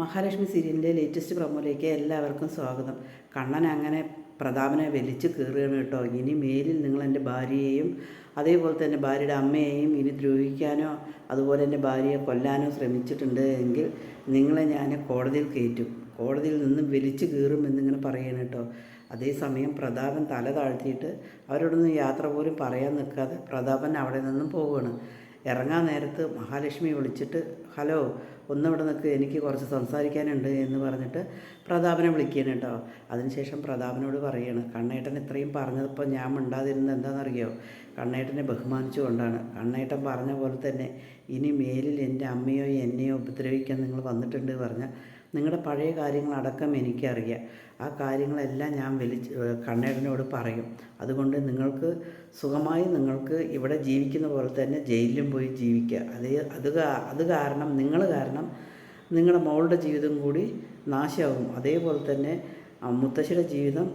മഹാലക്ഷ്മി സീരിയലിൻ്റെ ലേറ്റസ്റ്റ് പ്രൊമോയിലേക്ക് എല്ലാവർക്കും സ്വാഗതം. കണ്ണൻ അങ്ങനെ പ്രതാപനെ വലിച്ചു കയറുകയാണ് കേട്ടോ. ഇനി മേലിൽ നിങ്ങൾ എൻ്റെ ഭാര്യയെയും അതേപോലെ തന്നെ ഭാര്യയുടെ അമ്മയെയും ഇനി ദ്രോഹിക്കാനോ അതുപോലെ എൻ്റെ ഭാര്യയെ കൊല്ലാനോ ശ്രമിച്ചിട്ടുണ്ട് എങ്കിൽ നിങ്ങളെ ഞാൻ കോടതിയിൽ കയറ്റും, കോടതിയിൽ നിന്നും വലിച്ചു കീറും എന്നിങ്ങനെ പറയണം കേട്ടോ. അതേസമയം പ്രതാപൻ തല താഴ്ത്തിയിട്ട് അവരോടൊന്നും യാത്ര പോലും പറയാൻ നിൽക്കാതെ പ്രതാപൻ അവിടെ നിന്നും പോവുകയാണ്. ഇറങ്ങാൻ നേരത്ത് മഹാലക്ഷ്മി വിളിച്ചിട്ട് ഹലോ ഒന്നിവിടെ നിൽക്ക്, എനിക്ക് കുറച്ച് സംസാരിക്കാനുണ്ട് എന്ന് പറഞ്ഞിട്ട് പ്രതാപനെ വിളിക്കുകയാണ് കേട്ടോ. അതിനുശേഷം പ്രതാപനോട് പറയുകയാണ്, കണ്ണേട്ടൻ ഇത്രയും പറഞ്ഞപ്പോൾ ഞാൻ മിണ്ടാതിരുന്നത് എന്താണെന്നറിയോ, കണ്ണേട്ടനെ ബഹുമാനിച്ചുകൊണ്ടാണ്. കണ്ണേട്ടൻ പറഞ്ഞ പോലെ തന്നെ ഇനി മേലിൽ എൻ്റെ അമ്മയോ എന്നെയോ ഉപദ്രവിക്കാൻ നിങ്ങൾ വന്നിട്ടുണ്ട് പറഞ്ഞാൽ നിങ്ങളുടെ പഴയ കാര്യങ്ങളടക്കം എനിക്കറിയാം. ആ കാര്യങ്ങളെല്ലാം ഞാൻ കണ്ണേട്ടനോട് പറയും. അതുകൊണ്ട് നിങ്ങൾക്ക് സുഖമായി നിങ്ങൾക്ക് ഇവിടെ ജീവിക്കുന്ന പോലെ തന്നെ ജയിലിലും പോയി ജീവിക്കുക. അത് കാരണം നിങ്ങൾ കാരണം നിങ്ങളുടെ മോളുടെ ജീവിതം കൂടി നാശമാകും. അതേപോലെ തന്നെ മുത്തശ്ശിയുടെ ജീവിതം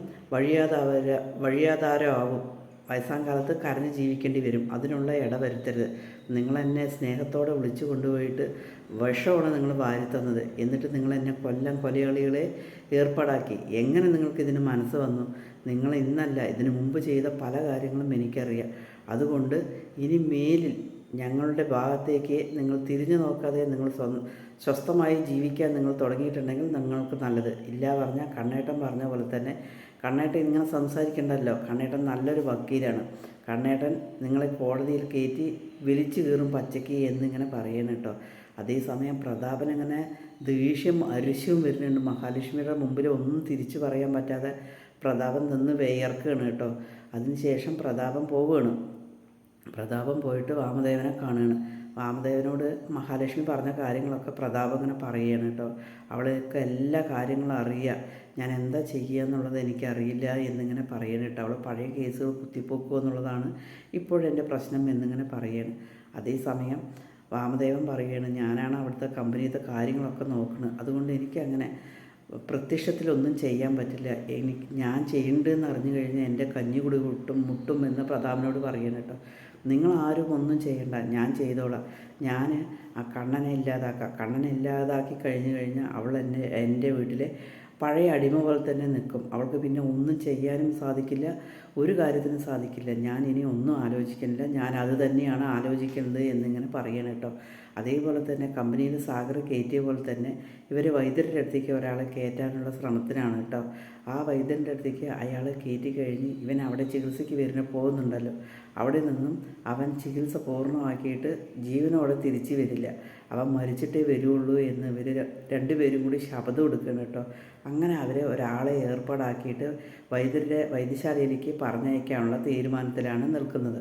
വഴിയാധാരമാകും. വയസ്സാം കാലത്ത് കരഞ്ഞ് ജീവിക്കേണ്ടി വരും. അതിനുള്ള ഇട വരുത്തരുത്. നിങ്ങളെന്നെ സ്നേഹത്തോടെ വിളിച്ചു കൊണ്ടുപോയിട്ട് വിഷമാണ് നിങ്ങൾ വാരിത്തന്നത്. എന്നിട്ട് നിങ്ങളെന്നെ കൊലയാളികളെ ഏർപ്പാടാക്കി. എങ്ങനെ നിങ്ങൾക്കിതിന് മനസ്സ് വന്നു? നിങ്ങൾ ഇന്നല്ല ഇതിനു മുമ്പ് ചെയ്ത പല കാര്യങ്ങളും എനിക്കറിയാം. അതുകൊണ്ട് ഇനി മേലിൽ ഞങ്ങളുടെ ഭാഗത്തേക്ക് നിങ്ങൾ തിരിഞ്ഞു നോക്കാതെ നിങ്ങൾ സ്വസ്ഥമായി ജീവിക്കാൻ നിങ്ങൾ തുടങ്ങിയിട്ടുണ്ടെങ്കിൽ നിങ്ങൾക്ക് നല്ലത്. ഇല്ല പറഞ്ഞാൽ കണ്ണേട്ടൻ പറഞ്ഞ പോലെ തന്നെ കണ്ണേട്ടൻ ഇങ്ങനെ സംസാരിക്കണ്ടല്ലോ. കണ്ണേട്ടൻ നല്ലൊരു വക്കീലാണ്. കണ്ണേട്ടൻ നിങ്ങളെ കോടതിയിൽ കയറ്റി വലിച്ചു കീറും പച്ചയ്ക്ക് എന്നിങ്ങനെ പറയണം കേട്ടോ. അതേസമയം പ്രതാപൻ അങ്ങനെ ദേഷ്യം അരിശവും വരുന്നുണ്ട്. മഹാലക്ഷ്മിയുടെ മുമ്പിൽ ഒന്നും തിരിച്ചു പറയാൻ പറ്റാതെ പ്രതാപൻ നിന്ന് വേർക്കുകയാണ് കേട്ടോ. അതിനുശേഷം പ്രതാപൻ പോവുകയാണ്. പ്രതാപൻ പോയിട്ട് വാമദേവനെ കാണുകയാണ്. വാമദേവനോട് മഹാലക്ഷ്മി പറഞ്ഞ കാര്യങ്ങളൊക്കെ പ്രതാപം ഇങ്ങനെ പറയുകയാണ് കേട്ടോ. അവൾക്ക് എല്ലാ കാര്യങ്ങളും അറിയാം. ഞാൻ എന്താ ചെയ്യുക എന്നുള്ളത് എനിക്കറിയില്ല എന്നിങ്ങനെ പറയണം കേട്ടോ. അവൾ പഴയ കേസുകൾ കുത്തിപ്പോക്കുക എന്നുള്ളതാണ് ഇപ്പോഴെൻ്റെ പ്രശ്നം എന്നിങ്ങനെ പറയാണ്. അതേസമയം വാമദേവൻ പറയുകയാണ്, ഞാനാണ് അവിടുത്തെ കമ്പനിയിലത്തെ കാര്യങ്ങളൊക്കെ നോക്കുന്നത്. അതുകൊണ്ട് എനിക്കങ്ങനെ പ്രത്യക്ഷത്തിലൊന്നും ചെയ്യാൻ പറ്റില്ല. ഞാൻ ചെയ്യേണ്ടതെന്ന് അറിഞ്ഞു കഴിഞ്ഞാൽ എൻ്റെ കഞ്ഞികുടി മുട്ടും എന്ന് പ്രതാപനോട് പറയണം കേട്ടോ. നിങ്ങളാരും ഒന്നും ചെയ്യണ്ട, ഞാൻ ചെയ്തോളാം. ഞാൻ ആ കണ്ണനെ ഇല്ലാതാക്കി കഴിഞ്ഞാൽ അവൾ എൻ്റെ വീട്ടിലെ പഴയ അടിമ പോലെ തന്നെ നിൽക്കും. അവൾക്ക് പിന്നെ ഒന്നും ചെയ്യാനും സാധിക്കില്ല, ഒരു കാര്യത്തിനും സാധിക്കില്ല. ഞാൻ ഇനി ഒന്നും ആലോചിക്കുന്നില്ല, ഞാൻ അത് തന്നെയാണ് ആലോചിക്കുന്നത് എന്നിങ്ങനെ പറയണം കേട്ടോ. അതേപോലെ തന്നെ കമ്പനിയിൽ സാഗർ കയറ്റിയ പോലെ തന്നെ ഇവർ വൈദ്യരുടെ അടുത്തേക്ക് ഒരാളെ കയറ്റാനുള്ള ശ്രമത്തിനാണ് കേട്ടോ. ആ വൈദ്യൻ്റെ അടുത്തേക്ക് അയാൾ കയറ്റി കഴിഞ്ഞ് ഇവൻ അവിടെ ചികിത്സയ്ക്ക് പോകുന്നുണ്ടല്ലോ, അവിടെ നിന്നും അവൻ ചികിത്സ പൂർണ്ണമാക്കിയിട്ട് ജീവനോടെ തിരിച്ചു വരില്ല, അവൻ മരിച്ചിട്ടേ വരുള്ളൂ എന്ന് ഇവർ രണ്ടുപേരും കൂടി ശപഥം എടുക്കണം കേട്ടോ. അങ്ങനെ അവരെ ഒരാളെ ഏർപ്പാടാക്കിയിട്ട് വൈദ്യശാലയിലേക്ക് പറഞ്ഞയക്കാനുള്ള തീരുമാനത്തിലാണ് നിൽക്കുന്നത്.